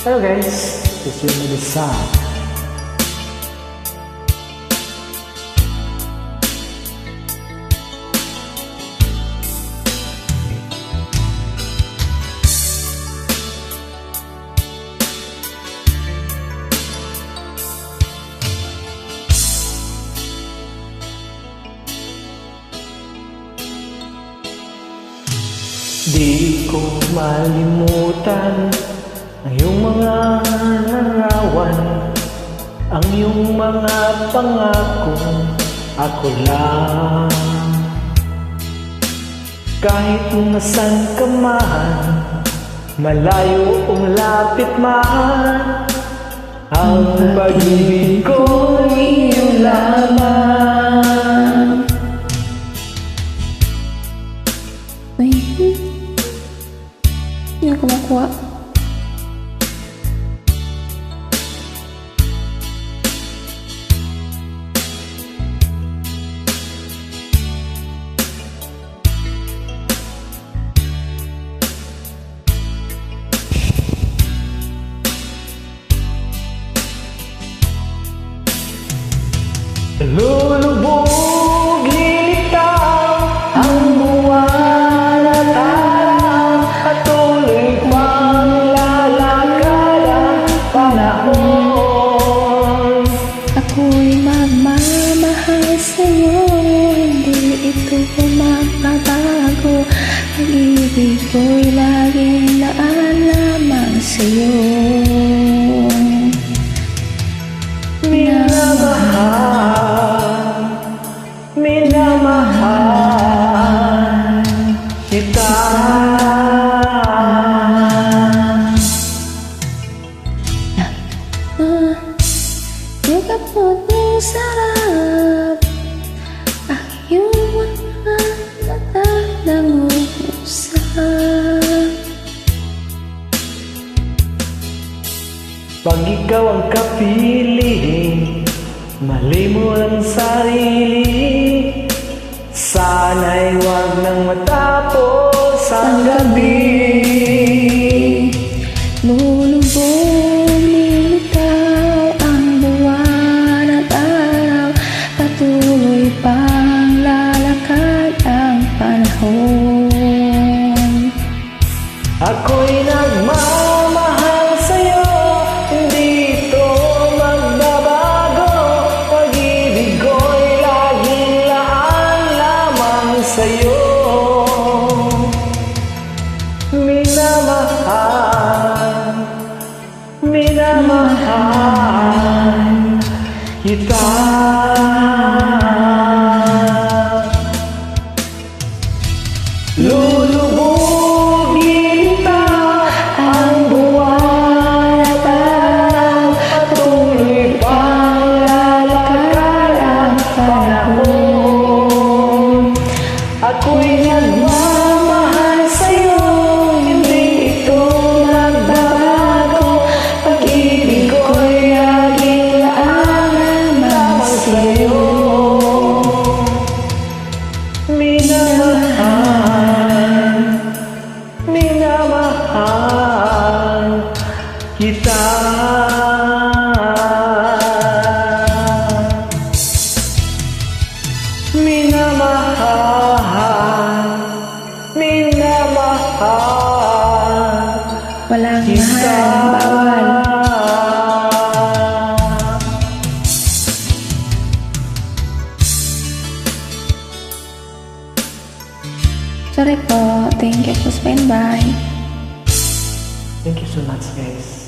Hello guys, this is the sound. Di ko malimutan ang iyong mga larawan, ang iyong mga pangako, ako lang. Kahit nasan ka man, malayo o malapit man, ang pag-ibig ko iyo lamang. Hindi ako makuha. Lulubog, lilitaw ang buwan at araw, patuloy pang lalakad ang panahon. Ako'y magmamahal sa'yo, hindi ito magbabago. Pag-ibig ko'y laging laan lamang sa'yo. Minamahal kita. Yakap mo't ang sarap, ang iyong mga mata nangungusap. Pag ikaw ang kapiling, mali mo ang sarili. Sana'y wag nang matapos ang gabi. Lulubog, lilitaw ang buwan at araw, patuloy pang lalakad ang panahon. Ako'y nagmamahal sa'yo, hindi ito magbabago. Pag-ibig ko'y laging laan lamang sa'yo. Minamahal, minamahal kita. Lulubog, lilitaw ang buwan at araw, patuloy pang lalakad ang panahon. Ako'y nagmamahal sa'yo, hindi ito nagbabago. Pag-ibig ko'y laging laan lamang sa'yo. Minamahal, minamahal kita. Minamahal, minamahal Walang kita. mahal, bawal. Sorry po, thank you for spend by. Thank you so much guys.